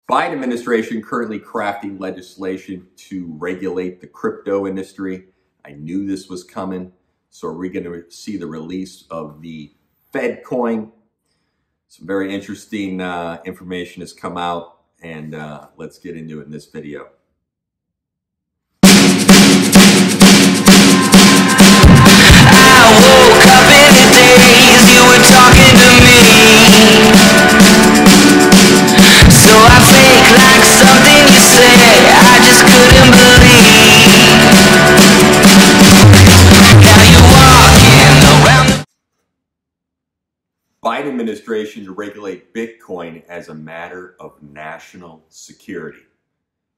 Biden administration currently crafting legislation to regulate the crypto industry. I knew this was coming. So are we going to see the release of the Fed coin? Some very interesting information has come out, and let's get into it in this video. Biden administration to regulate Bitcoin as a matter of national security.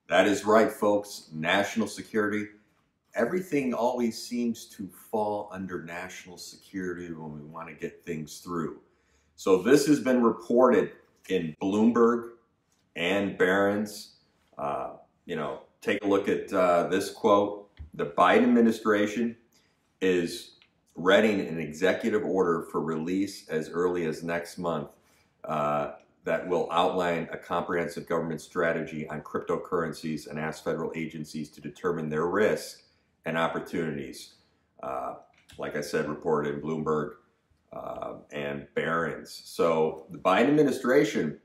That is right, folks. National security. Everything always seems to fall under national security when we want to get things through. So this has been reported in Bloomberg and Barron's. Take a look at this quote. The Biden administration is readying an executive order for release as early as next month that will outline a comprehensive government strategy on cryptocurrencies and ask federal agencies to determine their risk and opportunities. Like I said, reported in Bloomberg and Barron's. So the Biden administration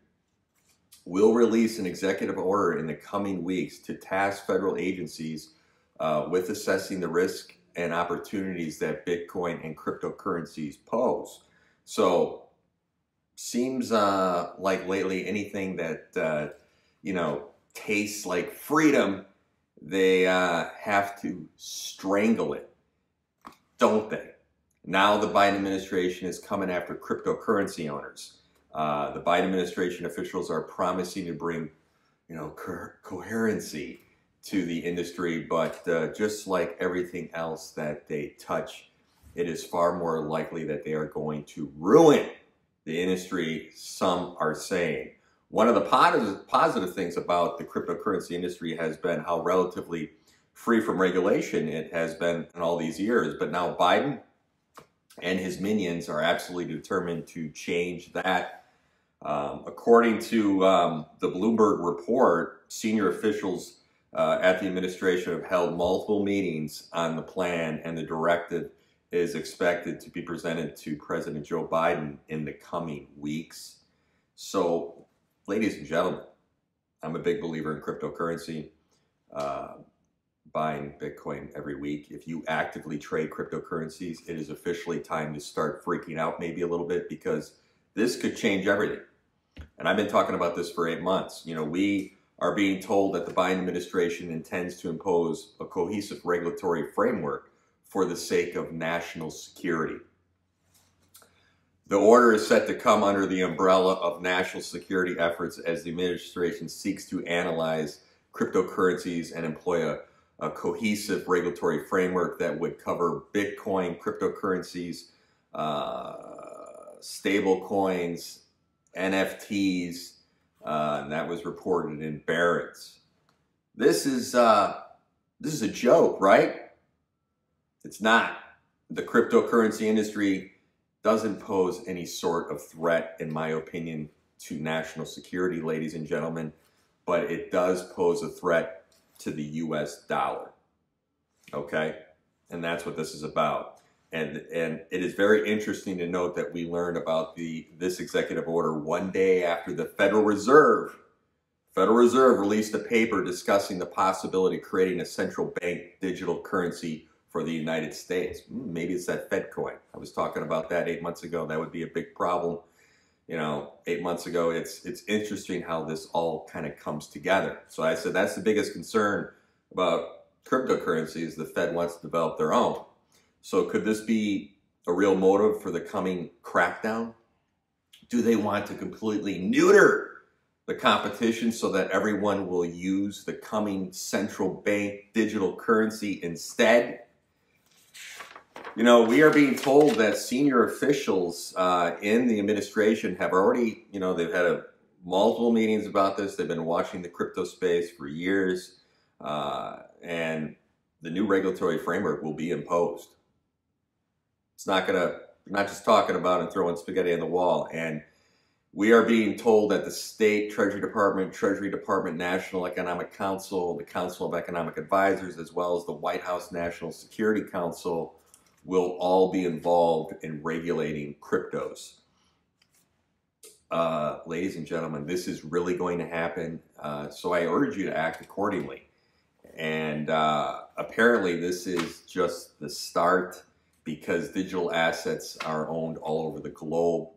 will release an executive order in the coming weeks to task federal agencies with assessing the risk and opportunities that Bitcoin and cryptocurrencies pose. So seems like lately anything that tastes like freedom, they have to strangle it, don't they? Now the Biden administration is coming after cryptocurrency owners. The Biden administration officials are promising to bring, coherency to the industry, but just like everything else that they touch, it is far more likely that they are going to ruin the industry, some are saying. One of the positive things about the cryptocurrency industry has been how relatively free from regulation it has been in all these years. But now Biden and his minions are absolutely determined to change that. According to the Bloomberg report, senior officials at the administration have held multiple meetings on the plan, and the directive is expected to be presented to President Joe Biden in the coming weeks. So, ladies and gentlemen, I'm a big believer in cryptocurrency, buying Bitcoin every week. If you actively trade cryptocurrencies, it is officially time to start freaking out maybe a little bit, because this could change everything. And I've been talking about this for 8 months. We are being told that the Biden administration intends to impose a cohesive regulatory framework for the sake of national security. The order is set to come under the umbrella of national security efforts as the administration seeks to analyze cryptocurrencies and employ a cohesive regulatory framework that would cover Bitcoin, cryptocurrencies, stable coins, NFTs, and that was reported in Barron's. This is a joke, right? It's not. The cryptocurrency industry doesn't pose any sort of threat, in my opinion, to national security, ladies and gentlemen, but it does pose a threat to the US dollar. Okay? And that's what this is about. And it is very interesting to note that we learned about this executive order one day after the Federal Reserve released a paper discussing the possibility of creating a central bank digital currency for the United States. Maybe it's that Fed coin. I was talking about that 8 months ago. That would be a big problem. 8 months ago. It's interesting how this all kind of comes together. So I said that's the biggest concern about cryptocurrencies. The Fed wants to develop their own. So could this be a real motive for the coming crackdown? Do they want to completely neuter the competition so that everyone will use the coming central bank digital currency instead? We are being told that senior officials in the administration have already, they've had multiple meetings about this. They've been watching the crypto space for years, and the new regulatory framework will be imposed. It's not just talking about and throwing spaghetti on the wall. And We are being told that the state Treasury Department, National Economic Council, the Council of Economic Advisors, as well as the White House National Security Council will all be involved in regulating cryptos. Ladies and gentlemen, this is really going to happen, so I urge you to act accordingly. And apparently this is just the start, because digital assets are owned all over the globe.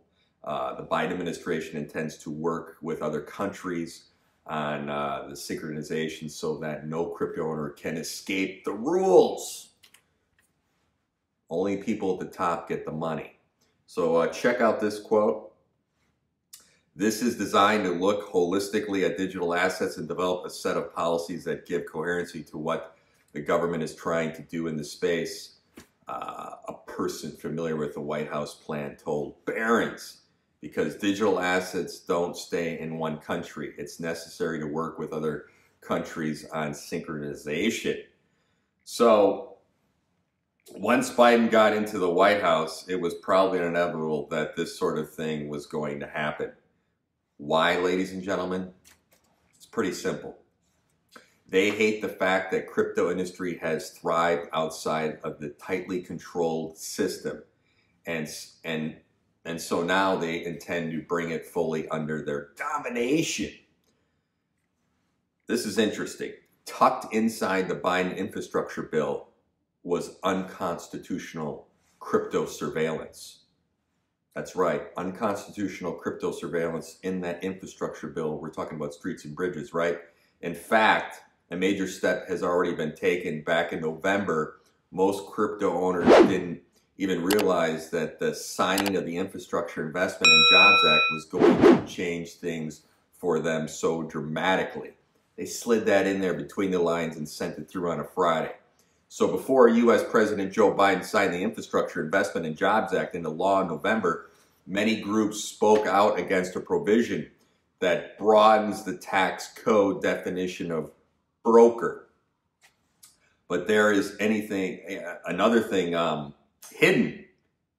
The Biden administration intends to work with other countries on the synchronization so that no crypto owner can escape the rules. Only people at the top get the money. So check out this quote. This is designed to look holistically at digital assets and develop a set of policies that give coherency to what the government is trying to do in the space. A person familiar with the White House plan told Barron's, because digital assets don't stay in one country. It's necessary to work with other countries on synchronization. So once Biden got into the White House, it was probably inevitable that this sort of thing was going to happen. Why, ladies and gentlemen? It's pretty simple. They hate the fact that crypto industry has thrived outside of the tightly controlled system. And so now they intend to bring it fully under their domination. This is interesting. Tucked inside the Biden infrastructure bill was unconstitutional crypto surveillance. That's right, unconstitutional crypto surveillance in that infrastructure bill. We're talking about streets and bridges, right? In fact, a major step has already been taken. Back in November, most crypto owners didn't even realize that the signing of the Infrastructure Investment and Jobs Act was going to change things for them so dramatically. They slid that in there between the lines and sent it through on a Friday. So before U.S. President Joe Biden signed the Infrastructure Investment and Jobs Act into law in November, many groups spoke out against a provision that broadens the tax code definition of broker. But there is another thing hidden,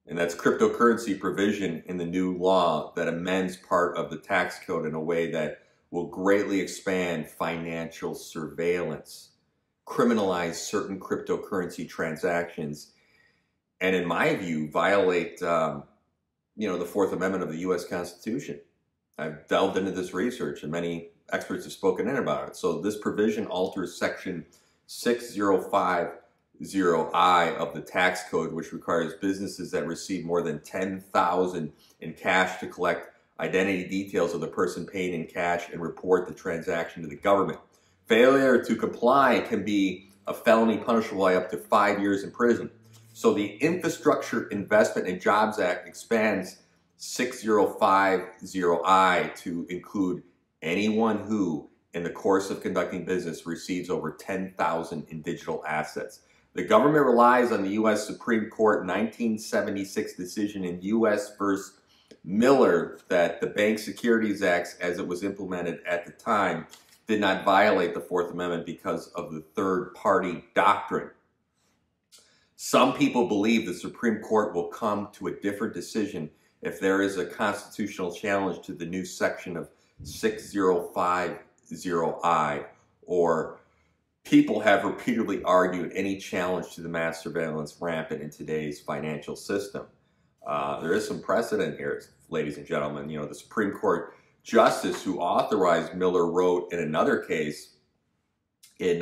and that's cryptocurrency provision in the new law that amends part of the tax code in a way that will greatly expand financial surveillance, criminalize certain cryptocurrency transactions, and in my view, violate the Fourth Amendment of the U.S. Constitution. I've delved into this research, and many experts have spoken in about it. So this provision alters Section 6050I of the tax code, which requires businesses that receive more than $10,000 in cash to collect identity details of the person paying in cash and report the transaction to the government. Failure to comply can be a felony punishable by up to 5 years in prison. So the Infrastructure Investment and Jobs Act expands 6050I to include anyone who, in the course of conducting business, receives over $10,000 in digital assets. The government relies on the U.S. Supreme Court 1976 decision in U.S. v. Miller that the Bank Securities Act, as it was implemented at the time, did not violate the Fourth Amendment because of the third-party doctrine. Some people believe the Supreme Court will come to a different decision if there is a constitutional challenge to the new section of 6050I, or people have repeatedly argued any challenge to the mass surveillance rampant in today's financial system. There is some precedent here, ladies and gentlemen. The Supreme Court Justice who authorized Miller wrote in another case in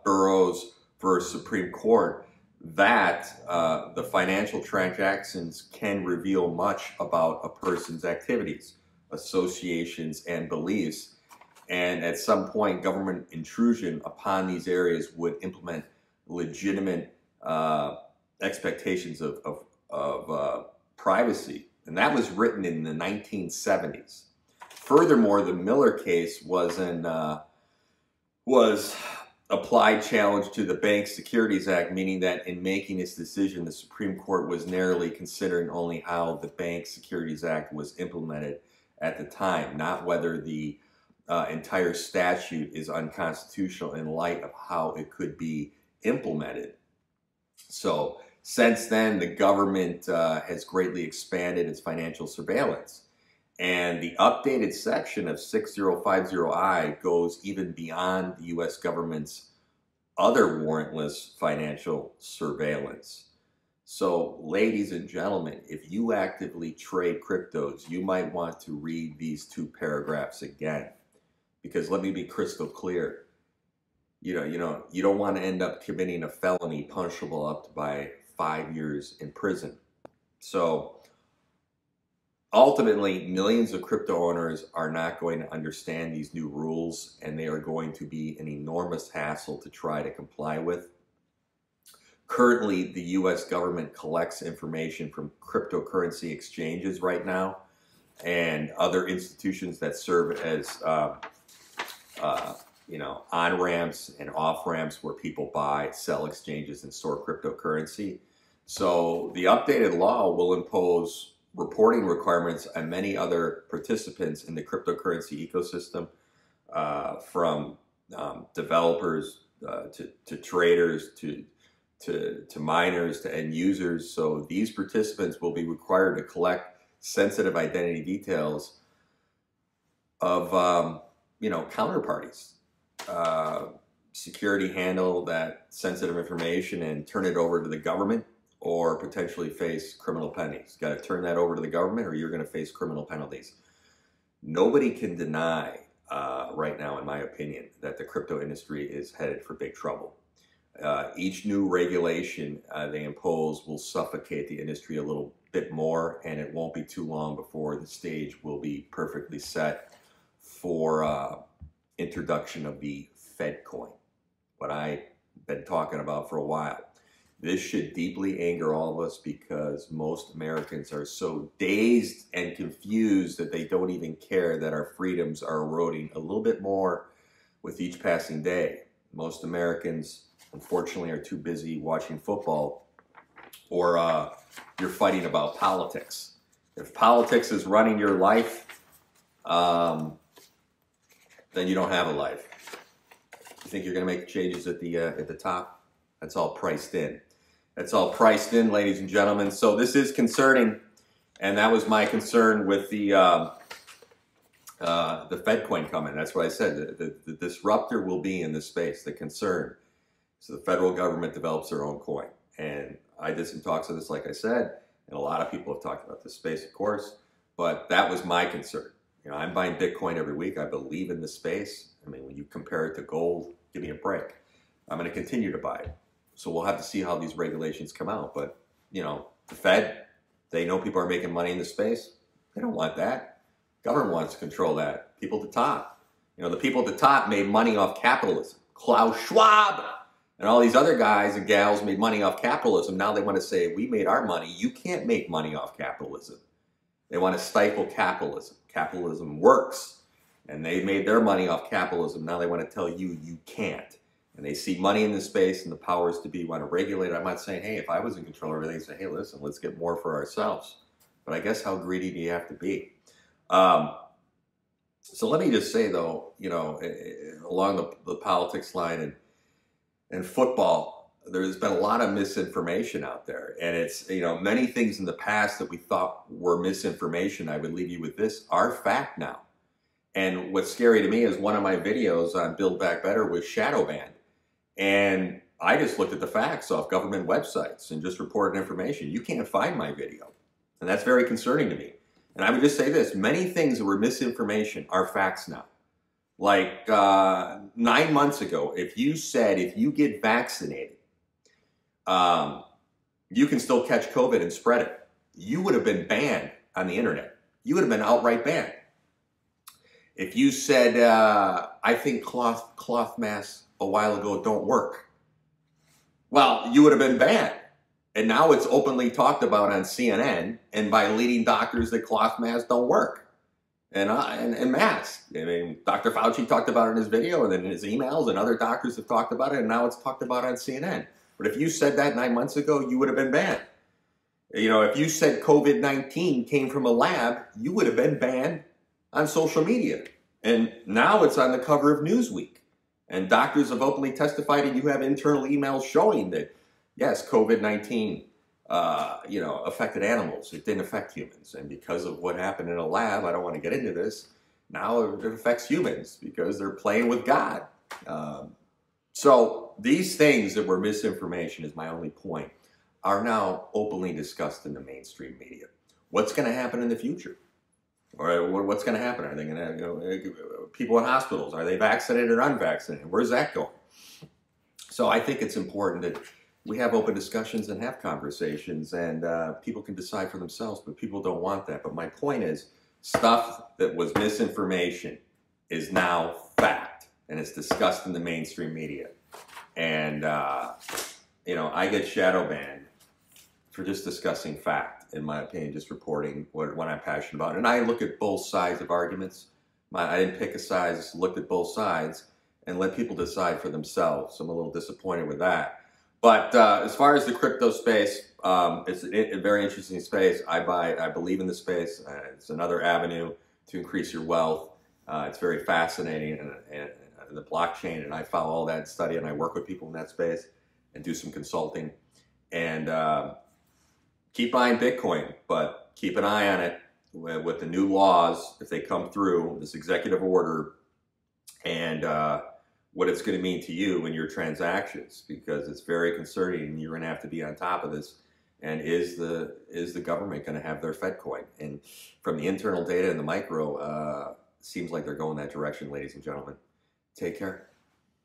Burroughs v. Supreme Court that the financial transactions can reveal much about a person's activities, associations, and beliefs. And at some point, government intrusion upon these areas would implement legitimate expectations of privacy. And that was written in the 1970s. Furthermore, the Miller case was applied challenge to the Bank Securities Act, meaning that in making its decision, the Supreme Court was narrowly considering only how the Bank Securities Act was implemented at the time, not whether the entire statute is unconstitutional in light of how it could be implemented. So since then, the government has greatly expanded its financial surveillance. And the updated section of 6050I goes even beyond the U.S. government's other warrantless financial surveillance. So, ladies and gentlemen, if you actively trade cryptos, you might want to read these two paragraphs again. Because let me be crystal clear. You don't want to end up committing a felony punishable up by 5 years in prison. So, ultimately, millions of crypto owners are not going to understand these new rules, and they are going to be an enormous hassle to try to comply with. Currently, the U.S. government collects information from cryptocurrency exchanges right now and other institutions that serve as on-ramps and off-ramps where people buy, sell exchanges, and store cryptocurrency. So the updated law will impose reporting requirements on many other participants in the cryptocurrency ecosystem, from developers to traders to miners to end users. So these participants will be required to collect sensitive identity details of counterparties. Security handle that sensitive information and turn it over to the government, or potentially face criminal penalties. Got to turn that over to the government, or you're going to face criminal penalties. Nobody can deny right now, in my opinion, that the crypto industry is headed for big trouble. Each new regulation they impose will suffocate the industry a little bit more, and it won't be too long before the stage will be perfectly set for introduction of the Fed coin, what I've been talking about for a while. This should deeply anger all of us, because most Americans are so dazed and confused that they don't even care that our freedoms are eroding a little bit more with each passing day. Most Americans, unfortunately, are too busy watching football, or you're fighting about politics. If politics is running your life, then you don't have a life. You think you're going to make changes at the top? That's all priced in. That's all priced in, ladies and gentlemen. So this is concerning, and that was my concern with the Fed coin coming. That's what I said. The disruptor will be in this space. The concern. So the federal government develops their own coin, and I did some talks on this, like I said, and a lot of people have talked about this space, of course. But that was my concern. I'm buying Bitcoin every week. I believe in this space. I mean, when you compare it to gold, give me a break. I'm going to continue to buy it. So we'll have to see how these regulations come out. But, the Fed, they know people are making money in the space. They don't want that. Government wants to control that. People at the top. The people at the top made money off capitalism. Klaus Schwab and all these other guys and gals made money off capitalism. Now they want to say, we made our money. You can't make money off capitalism. They want to stifle capitalism. Capitalism works, and they made their money off capitalism. Now they want to tell you, you can't. And they see money in this space, and the powers to be want to regulate it. I'm not saying, hey, if I was in control of everything, I'd say, hey, listen, let's get more for ourselves. But I guess how greedy do you have to be? So let me just say, though, along the politics line and football, there's been a lot of misinformation out there. And it's, many things in the past that we thought were misinformation, I would leave you with this, are fact now. And what's scary to me is one of my videos on Build Back Better was shadow banned. And I just looked at the facts off government websites and just reported information. You can't find my video. And that's very concerning to me. And I would just say this, many things that were misinformation are facts now. Like 9 months ago, if you said if you get vaccinated, you can still catch COVID and spread it, you would have been banned on the internet. You would have been outright banned. If you said, I think cloth masks a while ago don't work, well, you would have been banned. And now it's openly talked about on CNN and by leading doctors that cloth masks don't work. And masks. I mean, Dr. Fauci talked about it in his video, and then in his emails, and other doctors have talked about it, and now it's talked about on CNN. But if you said that 9 months ago, you would have been banned. If you said COVID-19 came from a lab, you would have been banned on social media. And now it's on the cover of Newsweek. And doctors have openly testified, and you have internal emails showing that, yes, COVID-19 affected animals. It didn't affect humans. And because of what happened in a lab, I don't want to get into this, now it affects humans because they're playing with God. So these things that were misinformation, is my only point, are now openly discussed in the mainstream media. What's going to happen in the future? Or what's going to happen? Are they going to, people in hospitals, are they vaccinated or unvaccinated? Where's that going? So I think it's important that we have open discussions and have conversations, and people can decide for themselves, but people don't want that. But my point is, stuff that was misinformation is now fact, and it's discussed in the mainstream media. And, I get shadow banned for just discussing fact, in my opinion, just reporting what I'm passionate about. And I look at both sides of arguments. I didn't pick a side, I just looked at both sides and let people decide for themselves. So I'm a little disappointed with that. But as far as the crypto space, it's a very interesting space. I believe in the space. It's another avenue to increase your wealth. It's very fascinating, and the blockchain, and I follow all that, study, and I work with people in that space and do some consulting. And keep buying Bitcoin, but keep an eye on it with the new laws, if they come through, this executive order, and what it's going to mean to you in your transactions, because it's very concerning, and you're going to have to be on top of this. And is the government going to have their Fed coin? And from the internal data and the micro, seems like they're going that direction, ladies and gentlemen. Take care.